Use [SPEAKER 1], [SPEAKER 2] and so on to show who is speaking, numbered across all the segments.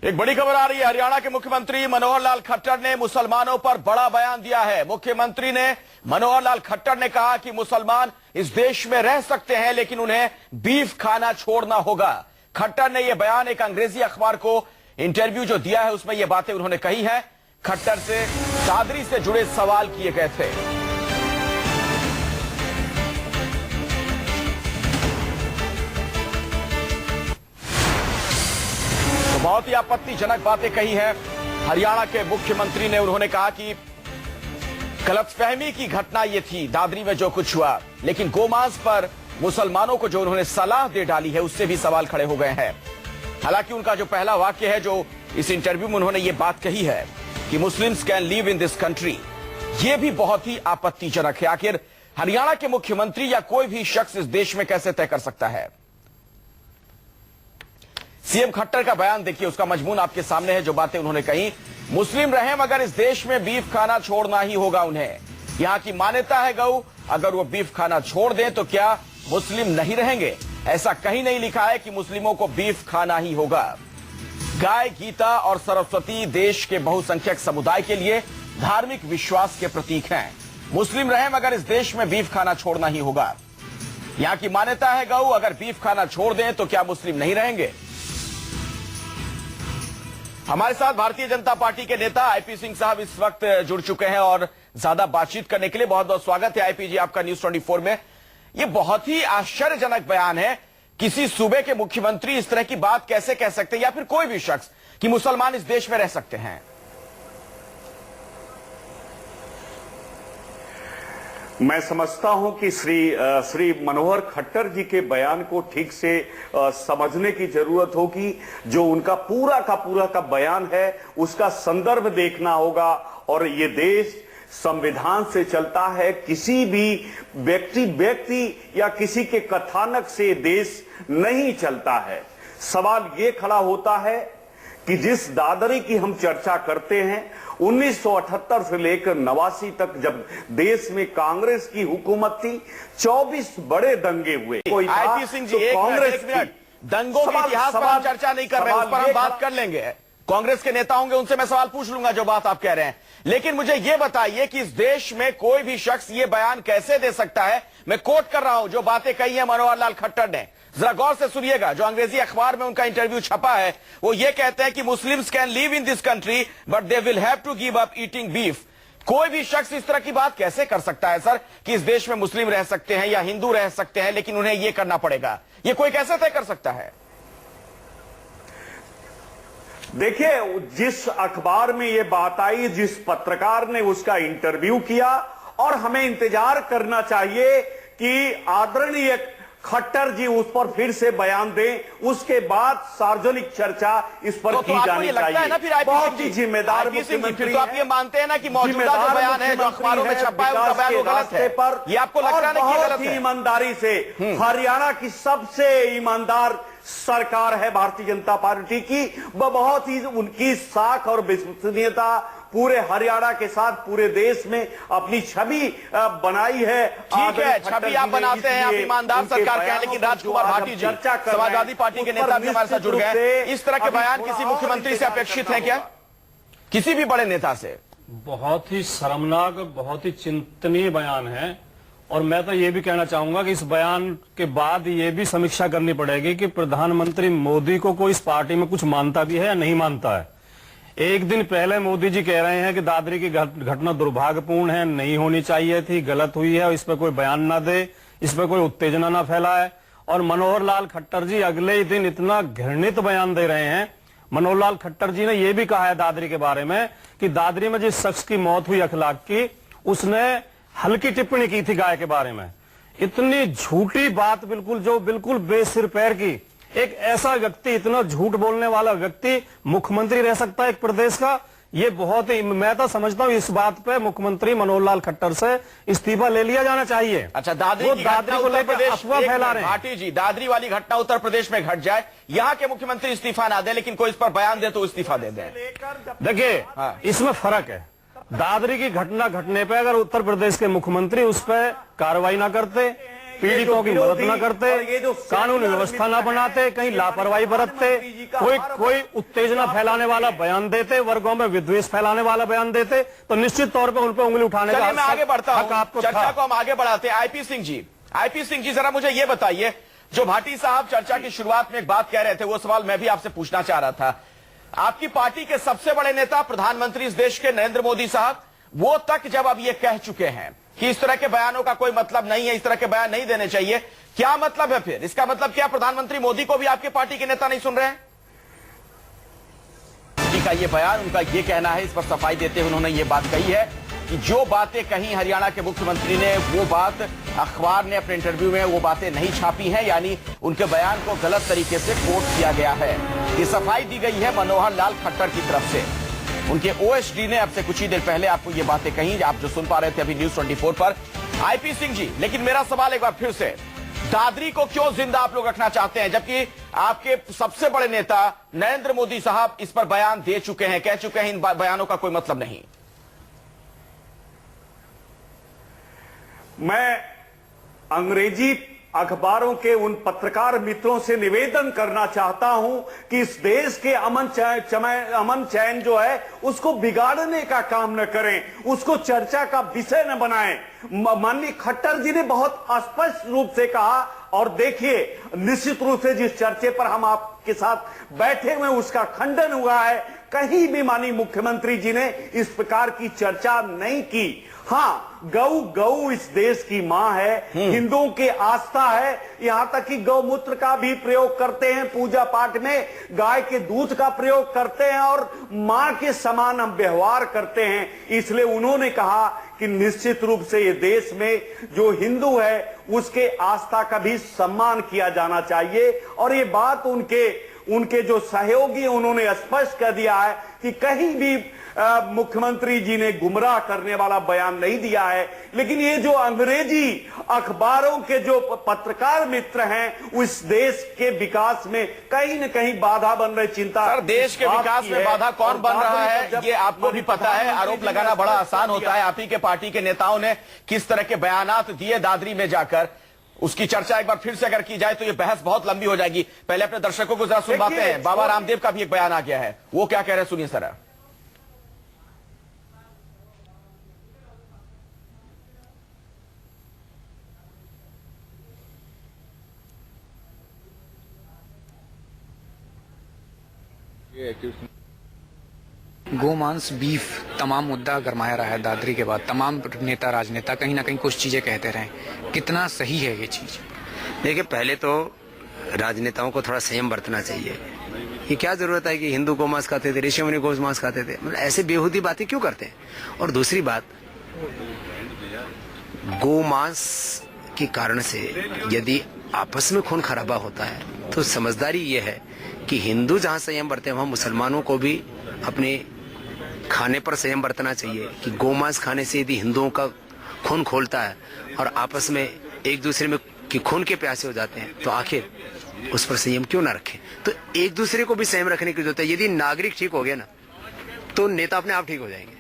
[SPEAKER 1] एक बड़ी खबर आ रही है। हरियाणा के मुख्यमंत्री मनोहर लाल खट्टर ने मुसलमानों पर बड़ा बयान दिया है। मुख्यमंत्री ने मनोहर लाल खट्टर ने कहा कि मुसलमान इस देश में रह सकते हैं लेकिन उन्हें बीफ खाना छोड़ना होगा। खट्टर ने यह बयान एक अंग्रेजी अखबार को इंटरव्यू जो दिया है उसमें यह बातें उन्होंने कही है। खट्टर से दादरी से जुड़े सवाल किए गए थे। तो बहुत ही आपत्तिजनक बातें कही है हरियाणा के मुख्यमंत्री ने। उन्होंने कहा कि गलतफहमी की घटना यह थी दादरी में जो कुछ हुआ, लेकिन गोमांस पर मुसलमानों को जो उन्होंने सलाह दे डाली है उससे भी सवाल खड़े हो गए हैं। हालांकि उनका जो पहला वाक्य है जो इस इंटरव्यू में उन्होंने ये बात कही है कि Muslims can live in this country, यह भी बहुत ही आपत्तिजनक है। आखिर हरियाणा के मुख्यमंत्री या कोई भी शख्स इस देश में कैसे तय कर सकता है? सीएम खट्टर का बयान देखिए, उसका मजमून आपके सामने है। जो बातें उन्होंने कही, मुस्लिम रहे मगर इस देश में बीफ खाना छोड़ना ही होगा उन्हें। यहां की मान्यता है गौ, अगर वो बीफ खाना छोड़ दें तो क्या मुस्लिम नहीं रहेंगे? ऐसा कहीं नहीं लिखा है कि मुस्लिमों को बीफ खाना ही होगा। गाय, गीता और सरस्वती देश के बहुसंख्यक समुदाय के लिए धार्मिक विश्वास के प्रतीक हैं। मुस्लिम रहे मगर इस देश में बीफ खाना छोड़ना ही होगा। यहां की मान्यता है गौ, अगर बीफ खाना छोड़ दें तो क्या मुस्लिम नहीं रहेंगे? हमारे साथ भारतीय जनता पार्टी के नेता आईपी सिंह साहब इस वक्त जुड़ चुके हैं और ज्यादा बातचीत करने के लिए बहुत बहुत स्वागत है आईपी जी आपका न्यूज 24 में। यह बहुत ही आश्चर्यजनक बयान है। किसी सूबे के मुख्यमंत्री इस तरह की बात कैसे कह सकते हैं, या फिर कोई भी शख्स कि मुसलमान इस देश में रह सकते हैं?
[SPEAKER 2] मैं समझता हूं कि श्री मनोहर खट्टर जी के बयान को ठीक से समझने की जरूरत होगी। जो उनका पूरा का बयान है उसका संदर्भ देखना होगा। और ये देश संविधान से चलता है। किसी भी व्यक्ति या किसी के कथानक से देश नहीं चलता है। सवाल ये खड़ा होता है कि जिस दादरी की हम चर्चा करते हैं 1978 से लेकर 89 तक जब देश में कांग्रेस की हुकूमत थी, 24 बड़े दंगे हुए। कोई
[SPEAKER 1] आईपी सिंह जी, एक मिनट, दंगों के इतिहास पर हम चर्चा नहीं कर रहे हैं, उस पर हम बात कर लेंगे। कांग्रेस के नेता होंगे उनसे मैं सवाल पूछ लूंगा जो बात आप कह रहे हैं। लेकिन मुझे यह बताइए कि इस देश में कोई भी शख्स ये बयान कैसे दे सकता है? मैं कोट कर रहा हूं जो बातें कही है मनोहर लाल खट्टर ने, जरा गौर से सुनिएगा। जो अंग्रेजी अखबार में उनका इंटरव्यू छपा है वो ये कहते हैं कि Muslims can live in this country but they will have to give up eating beef. कोई भी शख्स इस तरह की बात कैसे कर सकता है सर कि इस देश में मुस्लिम रह सकते हैं या हिंदू रह सकते हैं लेकिन उन्हें यह करना पड़ेगा? ये कोई कैसे तय कर सकता है?
[SPEAKER 2] देखिए, जिस अखबार में यह बात आई, जिस पत्रकार ने उसका इंटरव्यू किया, और हमें इंतजार करना चाहिए कि आदरणीय खट्टर जी उस पर फिर से बयान दें। उसके बाद सार्वजनिक चर्चा इस पर की जानी चाहिए। बहुत ही जिम्मेदार मुख्यमंत्री।
[SPEAKER 1] तो आप ये मानते हैं ना कि मौजूदा जो बयान है जो अखबारों में छपा है उसका बयान गलत है? पर ये आपको लगता है ना कि गलत है?
[SPEAKER 2] ईमानदारी से हरियाणा की सबसे ईमानदार सरकार है भारतीय जनता पार्टी की। वह बहुत ही उनकी साख और विश्वसनीयता पूरे हरियाणा के साथ पूरे देश में अपनी छवि बनाई है।
[SPEAKER 1] ठीक है, छवि आप बनाते हैं, आप ईमानदार सरकार के हैं, लेकिन राजकुमार भाटी जी समाजवादी पार्टी के नेता भी हमारे साथ जुड़ गए। इस तरह के बयान किसी मुख्यमंत्री से अपेक्षित है क्या? किसी भी बड़े नेता से?
[SPEAKER 3] बहुत ही शर्मनाक, बहुत ही चिंतनीय बयान है। और मैं तो ये भी कहना चाहूंगा कि इस बयान के बाद ये भी समीक्षा करनी पड़ेगी कि प्रधानमंत्री मोदी को कोई इस पार्टी में कुछ मानता भी है या नहीं मानता है। एक दिन पहले मोदी जी कह रहे हैं कि दादरी की घटना दुर्भाग्यपूर्ण है, नहीं होनी चाहिए थी, गलत हुई है, इस पर कोई बयान ना दे, इस पर कोई उत्तेजना ना फैलाए। और मनोहर लाल खट्टर जी अगले ही दिन इतना घृणित बयान दे रहे हैं। मनोहर लाल खट्टर जी ने यह भी कहा है दादरी के बारे में कि दादरी में जिस शख्स की मौत हुई अखलाक की, उसने हल्की टिप्पणी की थी गाय के बारे में। इतनी झूठी बात, बिल्कुल बेसिर पैर की। एक ऐसा व्यक्ति, इतना झूठ बोलने वाला व्यक्ति मुख्यमंत्री रह सकता है एक प्रदेश का? ये बहुत ही, मैं तो समझता हूं इस बात पे मुख्यमंत्री मनोहर लाल खट्टर से इस्तीफा ले लिया जाना चाहिए।
[SPEAKER 1] अच्छा, दादरी को लेकर अफवाह फैला रहे हैं। भाटी जी, दादरी वाली घटना उत्तर प्रदेश में घट जाए, यहाँ के मुख्यमंत्री इस्तीफा ना दे लेकिन कोई इस पर बयान दे तो इस्तीफा दे दे।
[SPEAKER 3] देखिए, इसमें फर्क है। दादरी की घटना घटने पे अगर उत्तर प्रदेश के मुख्यमंत्री उस पर कार्रवाई ना करते, पीड़ितों की मदद न करते,
[SPEAKER 2] ये जो
[SPEAKER 3] कानूनी व्यवस्था न बनाते, कहीं लापरवाही बरतते, कोई उत्तेजना फैलाने वाला बयान देते, वर्गों में विद्वेष फैलाने वाला बयान देते, तो निश्चित तौर पर उन पर उंगली उठाने का
[SPEAKER 1] मैं आगे बढ़ता हूं,
[SPEAKER 3] आपको
[SPEAKER 1] चर्चा को हम आगे बढ़ाते हैं। आईपी सिंह जी जरा मुझे ये बताइए, जो भाटी साहब चर्चा की शुरुआत में एक बात कह रहे थे, वो सवाल मैं भी आपसे पूछना चाह रहा था। आपकी पार्टी के सबसे बड़े नेता प्रधानमंत्री इस देश के नरेंद्र मोदी साहब, वो तक जब अब ये कह चुके हैं कि इस तरह के बयानों का कोई मतलब नहीं है, इस तरह के बयान नहीं देने चाहिए, क्या मतलब है फिर? इसका मतलब क्या प्रधानमंत्री मोदी को भी आपके पार्टी के नेता नहीं सुन रहे हैं? का ये बयान, उनका ये कहना है, इस पर सफाई देते हुए उन्होंने ये बात कही है कि जो बातें कही हरियाणा के मुख्यमंत्री ने, वो बात अखबार ने अपने इंटरव्यू में वो बातें नहीं छापी हैं, यानी उनके बयान को गलत तरीके से कोट किया गया है। ये सफाई दी गई है मनोहर लाल खट्टर की तरफ से। उनके ओएसडी ने अब से कुछ ही देर पहले आपको ये बातें कही, आप जो सुन पा रहे थे अभी न्यूज 24 पर। आईपी सिंह जी, लेकिन मेरा सवाल एक बार फिर से, दादरी को क्यों जिंदा आप लोग रखना चाहते हैं, जबकि आपके सबसे बड़े नेता नरेंद्र मोदी साहब इस पर बयान दे चुके हैं, कह चुके हैं इन बयानों का कोई मतलब नहीं?
[SPEAKER 2] मैं अंग्रेजी अखबारों के उन पत्रकार मित्रों से निवेदन करना चाहता हूं कि इस देश के अमन चैन जो है उसको बिगाड़ने का काम न करें, उसको चर्चा का विषय न बनाएं। माननीय खट्टर जी ने बहुत स्पष्ट रूप से कहा, और देखिए निश्चित रूप से जिस चर्चे पर हम आपके साथ बैठे हुए उसका खंडन हुआ है। कहीं भी माननीय मुख्यमंत्री जी ने इस प्रकार की चर्चा नहीं की। हाँ, गौ इस देश की मां है, हिंदुओं की आस्था है, यहां तक कि गौमूत्र का भी प्रयोग करते हैं पूजा पाठ में, गाय के दूध का प्रयोग करते हैं और मां के समान हम व्यवहार करते हैं। इसलिए उन्होंने कहा कि निश्चित रूप से ये देश में जो हिंदू है उसके आस्था का भी सम्मान किया जाना चाहिए। और ये बात उनके जो सहयोगी उन्होंने स्पष्ट कर दिया है कि कहीं भी मुख्यमंत्री जी ने गुमराह करने वाला बयान नहीं दिया है। लेकिन ये जो अंग्रेजी अखबारों के जो पत्रकार मित्र हैं उस देश के विकास में कहीं न कहीं बाधा बन रही चिंता।
[SPEAKER 1] सर, देश के विकास में बाधा कौन बन रहा है ये आपको भी पता है। आरोप लगाना बड़ा आसान होता है। आप ही के पार्टी के नेताओं ने किस तरह के बयानात दिए दादरी में जाकर, उसकी चर्चा एक बार फिर से अगर की जाए तो ये बहस बहुत लंबी हो जाएगी। पहले अपने दर्शकों को जरा सुनवाते हैं। बाबा रामदेव का भी एक बयान आ गया है, वो क्या कह रहे हैं सुनिए सर।
[SPEAKER 4] गोमांस बीफ तमाम मुद्दा गरमाया रहा है दादरी के बाद। तमाम नेता राजनेता कहीं ना कहीं कुछ चीजें कहते रहे, कितना सही है ये चीज?
[SPEAKER 5] देखिए, पहले तो राजनेताओं को थोड़ा संयम बरतना चाहिए। ये क्या जरूरत है कि हिंदू गोमांस खाते थे, ऋषि मुनि गोमांस खाते थे, मतलब ऐसे बेहूदी बातें क्यों करते हैं? और दूसरी बात, गोमांस के कारण से यदि आपस में खून खराबा होता है तो समझदारी ये है कि हिंदू जहां संयम बरते हैं वहां मुसलमानों को भी अपने खाने पर संयम बरतना चाहिए। कि गोमांस खाने से यदि हिंदुओं का खून खोलता है और आपस में एक दूसरे में कि खून के प्यासे हो जाते हैं, तो आखिर उस पर संयम क्यों ना रखें? तो एक दूसरे को भी संयम रखने की जरूरत है। यदि नागरिक ठीक हो गया ना तो नेता अपने आप ठीक हो जाएंगे।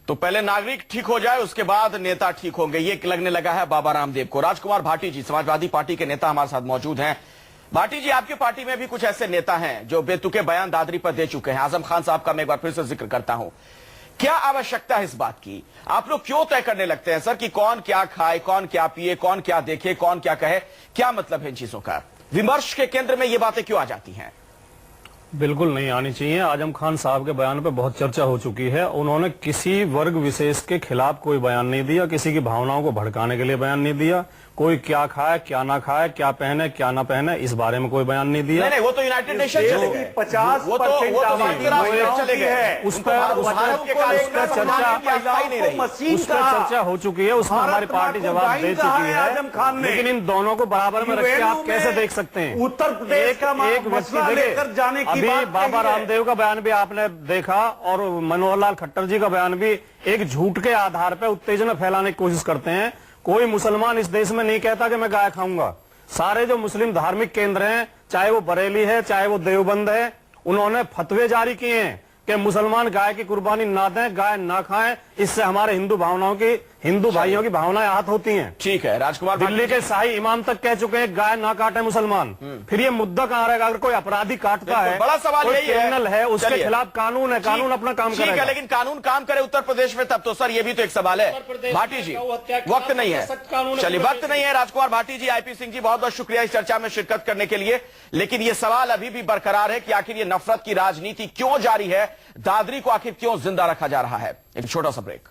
[SPEAKER 1] तो पहले नागरिक ठीक हो जाए, उसके बाद नेता ठीक होंगे, ये लगने लगा है बाबा रामदेव को। राजकुमार भाटी जी, समाजवादी पार्टी के नेता, हमारे साथ मौजूद हैं। भाटी जी, आपकी पार्टी में भी कुछ ऐसे नेता हैं जो बेतुके बयान दादरी पर दे चुके हैं। आजम खान साहब का मैं एक बार फिर से जिक्र करता हूं। क्या आवश्यकता है इस बात की? आप लोग क्यों तय करने लगते हैं सर कि कौन क्या खाए, कौन क्या पिए, कौन क्या देखे, कौन क्या कहे? क्या मतलब है इन चीजों का? विमर्श के केंद्र में ये बातें क्यों आ जाती हैं?
[SPEAKER 3] बिल्कुल नहीं आनी चाहिए। आजम खान साहब के बयान पे बहुत चर्चा हो चुकी है। उन्होंने किसी वर्ग विशेष के खिलाफ कोई बयान नहीं दिया, किसी की भावनाओं को भड़काने के लिए बयान नहीं दिया। कोई क्या खाए, क्या ना खाए, क्या पहने, क्या ना पहने, इस बारे में कोई बयान नहीं दिया।
[SPEAKER 1] नहीं, वो तो यूनाइटेड नेशन चले गए,
[SPEAKER 2] 50%
[SPEAKER 1] वो तो चले गए।
[SPEAKER 3] उस पर चर्चा हो चुकी है, उसमें हमारी पार्टी जवाब दे चुकी है। लेकिन इन दोनों को बराबर में रख के आप कैसे देख सकते हैं?
[SPEAKER 2] उत्तर प्रदेश का
[SPEAKER 3] एक व्यक्ति लेकर जाने की अभी बाबा रामदेव का बयान भी आपने देखा और मनोहर लाल खट्टर जी का बयान भी एक झूठ के आधार पर उत्तेजना फैलाने की कोशिश करते हैं। कोई मुसलमान इस देश में नहीं कहता कि मैं गाय खाऊंगा। सारे जो मुस्लिम धार्मिक केंद्र हैं, चाहे वो बरेली है, चाहे वो देवबंद है, उन्होंने फतवे जारी किए हैं कि मुसलमान गाय की कुर्बानी ना दें, गाय ना खाएं, इससे हमारे हिंदू भावनाओं की हिंदू भाइयों की भावनाएं आहत होती हैं।
[SPEAKER 1] ठीक है राजकुमार
[SPEAKER 3] दिल्ली के शाही इमाम तक कह चुके हैं गाय ना काटे मुसलमान। फिर ये मुद्दा कहां रहेगा? अगर कोई अपराधी काटता है,
[SPEAKER 1] बड़ा सवाल
[SPEAKER 3] कोई
[SPEAKER 1] यही
[SPEAKER 3] क्रिमिनल है, उसके
[SPEAKER 1] चलिए।
[SPEAKER 3] खिलाफ कानून है, कानून अपना काम
[SPEAKER 1] ठीक
[SPEAKER 3] करेगा।
[SPEAKER 1] है, लेकिन कानून काम करे उत्तर प्रदेश में तब तो सर ये भी तो एक सवाल है। भाटी जी वक्त नहीं है, चलिए वक्त नहीं है। राजकुमार भाटी जी, आईपी सिंह जी, बहुत बहुत शुक्रिया इस चर्चा में शिरकत करने के लिए। लेकिन ये सवाल अभी भी बरकरार है कि आखिर ये नफरत की राजनीति क्यों जारी है, दादरी को आखिर क्यों जिंदा रखा जा रहा है। एक छोटा सा ब्रेक।